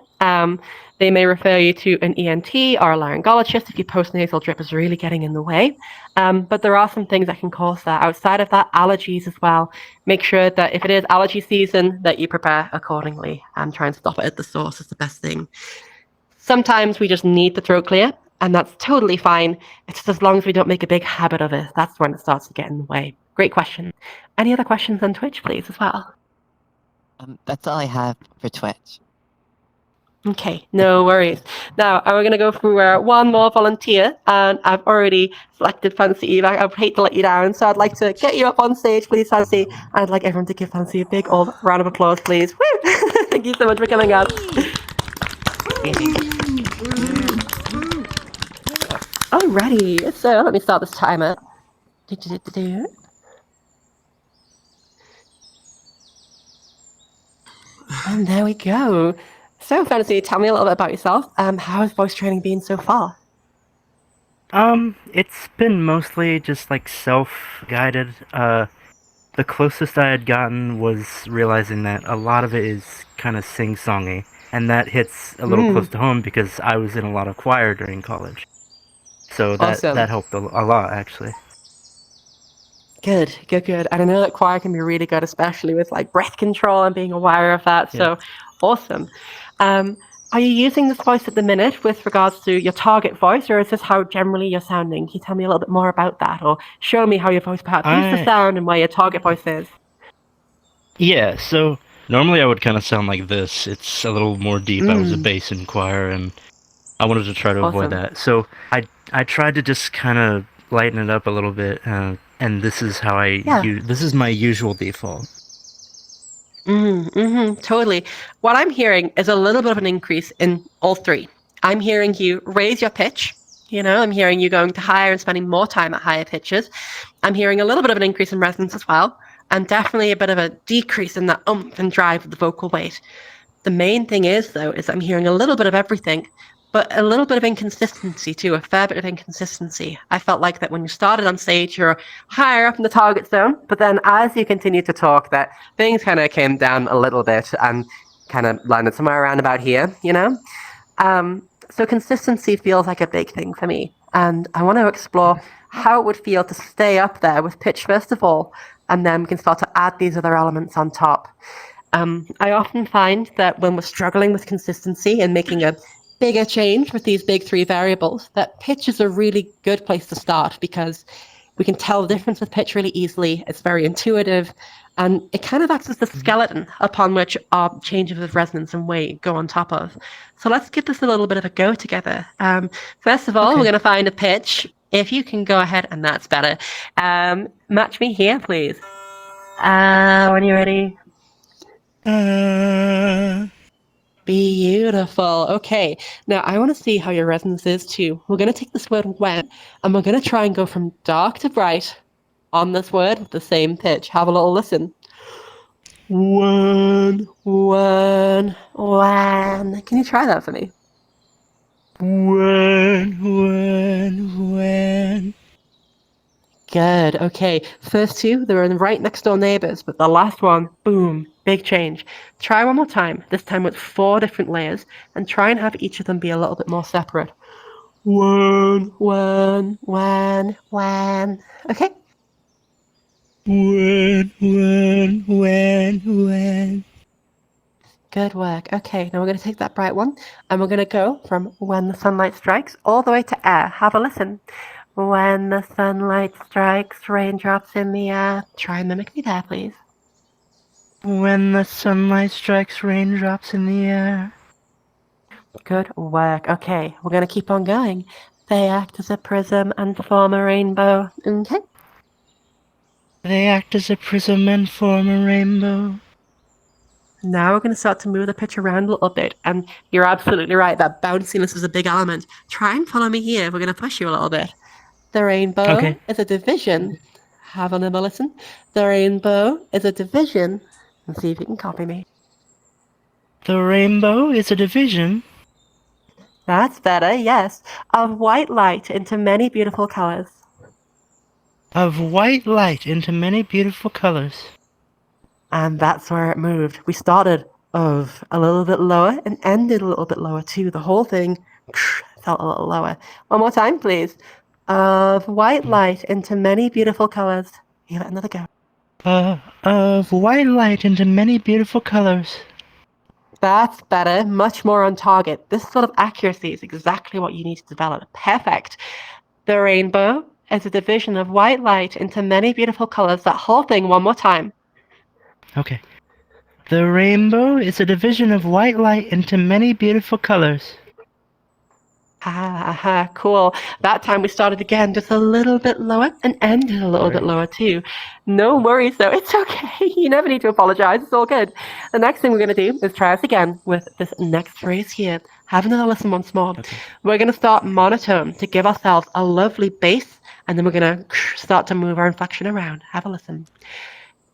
They may refer you to an ENT or a laryngologist if your postnasal drip is really getting in the way. But there are some things that can cause that. Outside of that, allergies as well. Make sure that if it is allergy season, that you prepare accordingly and try and stop it at the source is the best thing. Sometimes we just need the throat clear. And that's totally fine. It's just as long as we don't make a big habit of it, that's when it starts to get in the way. Great question. Any other questions on Twitch, please, as well? That's all I have for Twitch. Okay, no worries. Now, we're going to go through one more volunteer, and I've already selected Fancy Eva. I would hate to let you down, so I'd like to get you up on stage, please, Fancy. I'd like everyone to give Fancy a big old round of applause, please. Woo! Thank you so much for coming up. Alrighty, so let me start this timer. And there we go. So, Fantasy, tell me a little bit about yourself. How has voice training been so far? It's been mostly just like self-guided. The closest I had gotten was realizing that a lot of it is kind of sing-songy, and that hits a little close to home because I was in a lot of choir during college. So that helped a lot, actually. Good. And I know that choir can be really good, especially with like breath control and being aware of that. So awesome. Are you using this voice at the minute with regards to your target voice, or is this how generally you're sounding? Can you tell me a little bit more about that, or show me how your voice perhaps used to sound and where your target voice is? Yeah, so normally I would kind of sound like this. It's a little more deep. I was a bass in choir, and I wanted to try to avoid that. So I tried to just kind of lighten it up a little bit, and this is how this is my usual default. Totally. What I'm hearing is a little bit of an increase in all three. I'm hearing you raise your pitch. You know, I'm hearing you going to higher and spending more time at higher pitches. I'm hearing a little bit of an increase in resonance as well, and definitely a bit of a decrease in that oomph and drive of the vocal weight. The main thing is, though, is I'm hearing a little bit of everything, but a little bit of inconsistency too, a fair bit of inconsistency. I felt like that when you started on stage, you're higher up in the target zone, but then as you continued to talk, that things kind of came down a little bit and kind of landed somewhere around about here, you know? So consistency feels like a big thing for me. And I want to explore how it would feel to stay up there with pitch first of all, and then we can start to add these other elements on top. I often find that when we're struggling with consistency and making a bigger change with these big three variables, that pitch is a really good place to start because we can tell the difference with pitch really easily. It's very intuitive, and it kind of acts as the skeleton upon which our changes of resonance and weight go on top of. So let's give this a little bit of a go together. First of all, we're going to find a pitch. If you can go ahead, and that's better. Match me here, please. When you're ready. Beautiful. Okay. Now I want to see how your resonance is too. We're going to take this word when, and we're going to try and go from dark to bright on this word with the same pitch. Have a little listen. When. Can you try that for me? When. Good. Okay. First two, they're in right next door neighbors, but the last one, boom, big change. Try one more time, this time with 4 different layers, and try and have each of them be a little bit more separate. When. Okay? When. Good work. Okay, now we're going to take that bright one, and we're going to go from when the sunlight strikes all the way to air. Have a listen. When the sunlight strikes, raindrops in the air. Try and mimic me there, please. When the sunlight strikes, raindrops in the air. Good work. Okay, we're going to keep on going. They act as a prism and form a rainbow. Okay. They act as a prism and form a rainbow. Now we're going to start to move the pitch around a little bit. And you're absolutely right, that bounciness is a big element. Try and follow me here. We're going to push you a little bit. The rainbow is a division. Have another listen. The rainbow is a division. And see if you can copy me. The rainbow is a division. That's better, yes. Of white light into many beautiful colors. Of white light into many beautiful colors. And that's where it moved. We started of a little bit lower and ended a little bit lower too. The whole thing felt a little lower. One more time, please. Of white light into many beautiful colors. Give it another go. Of white light into many beautiful colors. That's better, much more on target. This sort of accuracy is exactly what you need to develop. Perfect. The rainbow is a division of white light into many beautiful colors. That whole thing one more time. Okay. The rainbow is a division of white light into many beautiful colors. Cool. That time we started again just a little bit lower and ended a little bit lower too. No worries though, it's okay. You never need to apologize, it's all good. The next thing we're going to do is try us again with this next phrase here. Have another listen once more. Okay. We're going to start monotone to give ourselves a lovely bass, and then we're going to start to move our inflection around. Have a listen.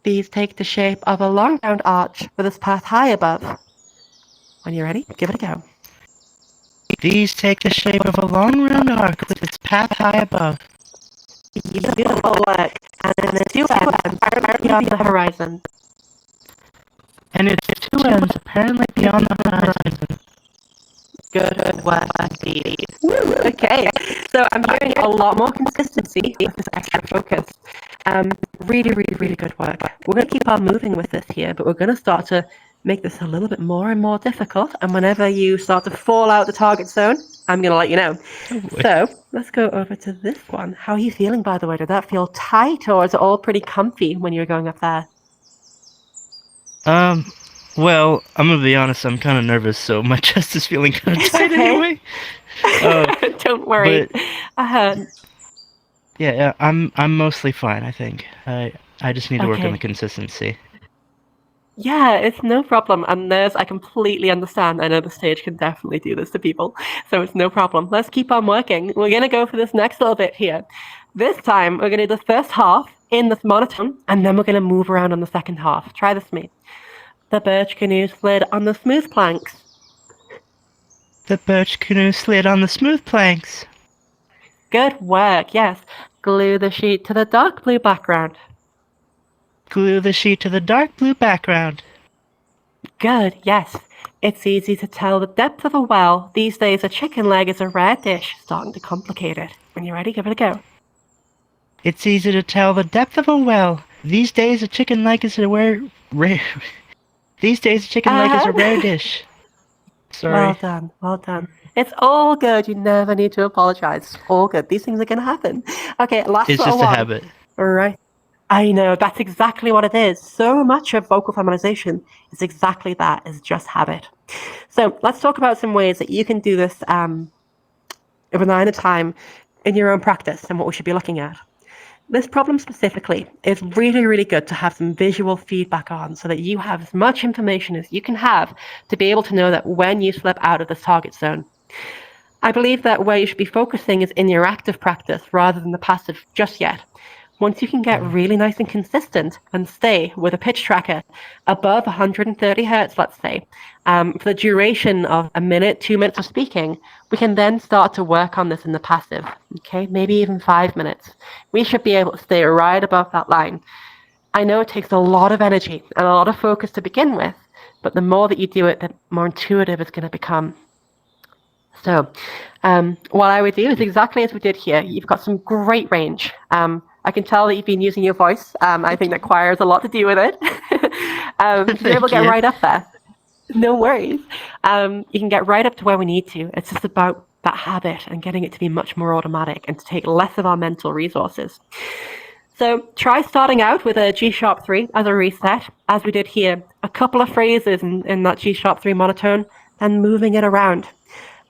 These take the shape of a long round arch with its path high above. When you're ready, give it a go. These take the shape of a long round arc with its path high above. Beautiful work. And then the two ends are beyond the horizon. And its two ends apparently beyond the horizon. Good work, indeed. Okay, so I'm hearing a lot more consistency with this extra focus. Really, really, really good work. We're going to keep on moving with this here, but we're going to start to make this a little bit more and more difficult. And whenever you start to fall out the target zone, I'm going to let you know. So let's go over to this one. How are you feeling, by the way? Did that feel tight, or is it all pretty comfy when you were going up there? Well, I'm gonna be honest, I'm kind of nervous, so my chest is feeling kind of tight anyway. Don't worry. Yeah, I'm mostly fine, I think. I just need to work on the consistency. Yeah, it's no problem. And I completely understand. I know the stage can definitely do this to people, so it's no problem. Let's keep on working. We're going to go for this next little bit here. This time, we're going to do the first half in this monotone, and then we're going to move around on the second half. Try this with me. The birch canoe slid on the smooth planks. The birch canoe slid on the smooth planks. Good work, yes. Glue the sheet to the dark blue background. Glue the sheet to the dark blue background. Good, yes. It's easy to tell the depth of a well. These days, a chicken leg is a rare dish. Starting to complicate it. When you're ready, give it a go. It's easy to tell the depth of a well. These days, a chicken leg is a rare These days, a chicken leg is a rare dish. Sorry. Well done. It's all good. You never need to apologize. It's all good. These things are going to happen. Okay, last It's just a habit. All right. I know, that's exactly what it is. So much of vocal feminization is exactly that, is just habit. So let's talk about some ways that you can do this one at a time in your own practice and what we should be looking at. This problem specifically is really, really good to have some visual feedback on so that you have as much information as you can have to be able to know that when you slip out of this target zone. I believe that where you should be focusing is in your active practice rather than the passive just yet. Once you can get really nice and consistent and stay with a pitch tracker above 130 hertz, let's say, for the duration of a minute, 2 minutes of speaking, we can then start to work on this in the passive, okay? Maybe even 5 minutes. We should be able to stay right above that line. I know it takes a lot of energy and a lot of focus to begin with, but the more that you do it, the more intuitive it's going to become. So what I would do is exactly as we did here. You've got some great range. I can tell that you've been using your voice. I think that choir has a lot to do with it. You're able to get right up there. No worries. You can get right up to where we need to. It's just about that habit and getting it to be much more automatic and to take less of our mental resources. So try starting out with a G-sharp 3 as a reset, as we did here. A couple of phrases in that G-sharp 3 monotone, then moving it around.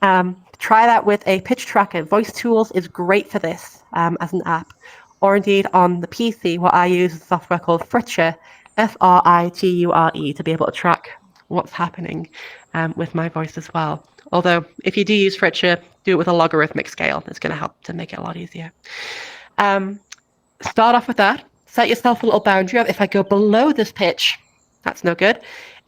Try that with a pitch tracker. Voice Tools is great for this as an app. Or indeed on the PC, what I use is a software called Friture, Friture, to be able to track what's happening with my voice as well. Although, if you do use Friture, do it with a logarithmic scale. It's going to help to make it a lot easier. Start off with that. Set yourself a little boundary of, if I go below this pitch, that's no good.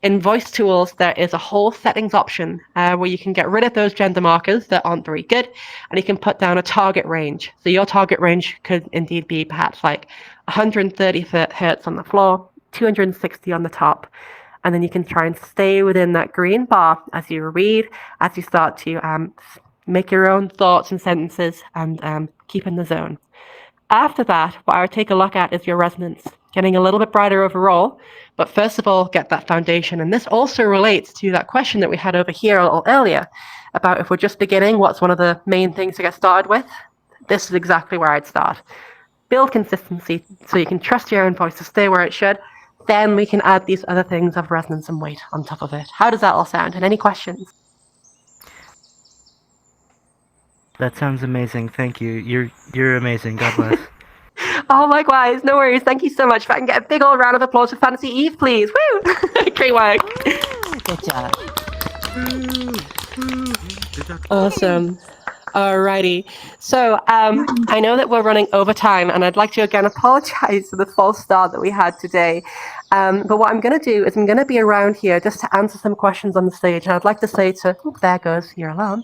In Voice Tools, there is a whole settings option where you can get rid of those gender markers that aren't very good, and you can put down a target range. So your target range could indeed be perhaps like 130 hertz on the floor, 260 on the top, and then you can try and stay within that green bar as you read, as you start to make your own thoughts and sentences and keep in the zone. After that, what I would take a look at is your resonance. getting a little bit brighter overall. But first of all, get that foundation. And this also relates to that question that we had over here a little earlier about if we're just beginning, what's one of the main things to get started with? This is exactly where I'd start. Build consistency so you can trust your own voice to stay where it should. Then we can add these other things of resonance and weight on top of it. How does that all sound? And any questions? That sounds amazing. Thank you. You're amazing. God bless. Oh, likewise. No worries. Thank you so much. If I can get a big old round of applause for Fantasy Eve, please. Woo! Great work. Good job. Awesome. Alrighty. So I know that we're running over time, and I'd like to again apologize for the false start that we had today. But what I'm going to do is I'm going to be around here just to answer some questions on the stage. And I'd like to say to, there goes your alarm,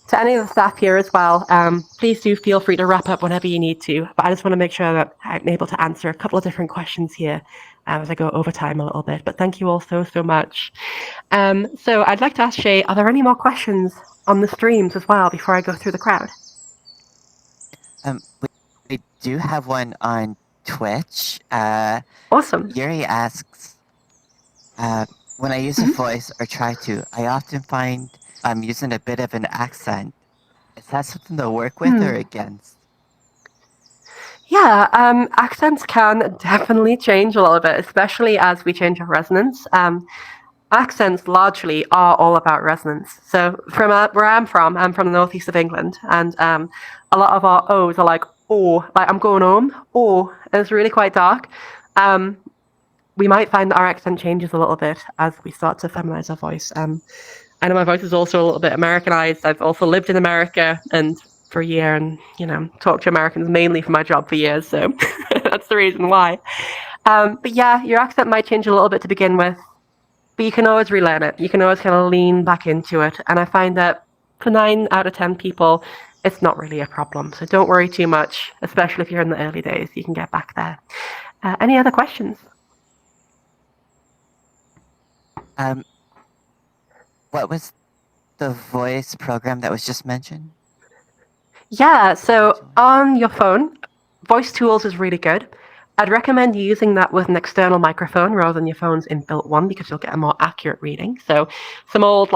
to any of the staff here as well, please do feel free to wrap up whenever you need to. But I just want to make sure that I'm able to answer a couple of different questions here as I go over time a little bit. But thank you all so much. So I'd like to ask Shay, are there any more questions on the streams as well before I go through the crowd? We do have one on Twitch. Awesome. Yuri asks, when I use a voice or try to, I often find I'm using a bit of an accent. Is that something to work with or against? Yeah, accents can definitely change a little bit, especially as we change our resonance. Accents largely are all about resonance. So from where I'm from the northeast of England, and a lot of our O's are like, oh, like I'm going home, oh, and it's really quite dark. We might find that our accent changes a little bit as we start to feminize our voice. I know my voice is also a little bit Americanized. I've also lived in America and for a year and, talked to Americans mainly for my job for years. So that's the reason why. But yeah, your accent might change a little bit to begin with, but you can always relearn it. You can always kind of lean back into it. And I find that for 9 out of 10 people, it's not really a problem. So don't worry too much, especially if you're in the early days. You can get back there. Any other questions? What was the voice program that was just mentioned? Yeah, so on your phone, Voice Tools is really good. I'd recommend using that with an external microphone rather than your phone's inbuilt one because you'll get a more accurate reading. So some old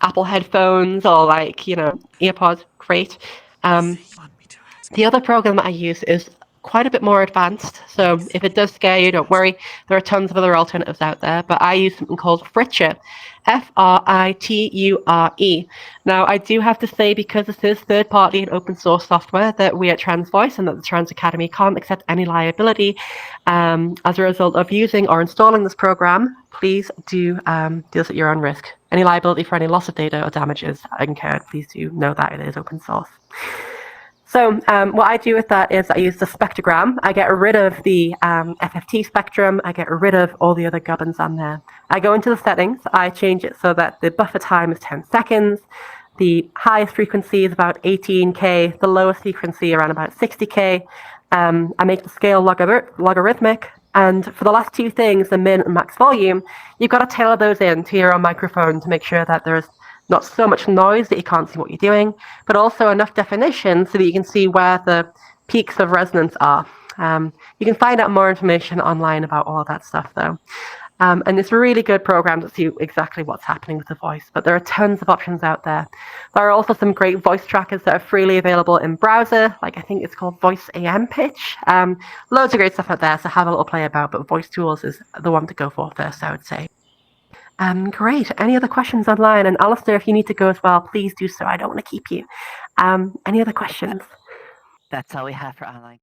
Apple headphones or earpods, great. The other program that I use is quite a bit more advanced. So if it does scare you, don't worry. There are tons of other alternatives out there, but I use something called Friture, Friture. Now, I do have to say, because this is third-party and open source software, that we at TransVoice and that the Trans Academy can't accept any liability as a result of using or installing this program. Please do this at your own risk. Any liability for any loss of data or damages incurred, please do know that it is open source. So what I do with that is I use the spectrogram. I get rid of the FFT spectrum. I get rid of all the other gubbins on there. I go into the settings. I change it so that the buffer time is 10 seconds. The highest frequency is about 18K. The lowest frequency around about 60K. I make the scale logarithmic. And for the last two things, the min and max volume, you've got to tailor those in to your own microphone to make sure that there's not so much noise that you can't see what you're doing, but also enough definition so that you can see where the peaks of resonance are. You can find out more information online about all of that stuff, though. And it's a really good program to see exactly what's happening with the voice, but there are tons of options out there. There are also some great voice trackers that are freely available in browser, like I think it's called Voice AM Pitch. Loads of great stuff out there, so have a little play about, but Voice Tools is the one to go for first, I would say. Great. Any other questions online? And Alistair, if you need to go as well, please do so. I don't want to keep you. Any other questions? That's all we have for online.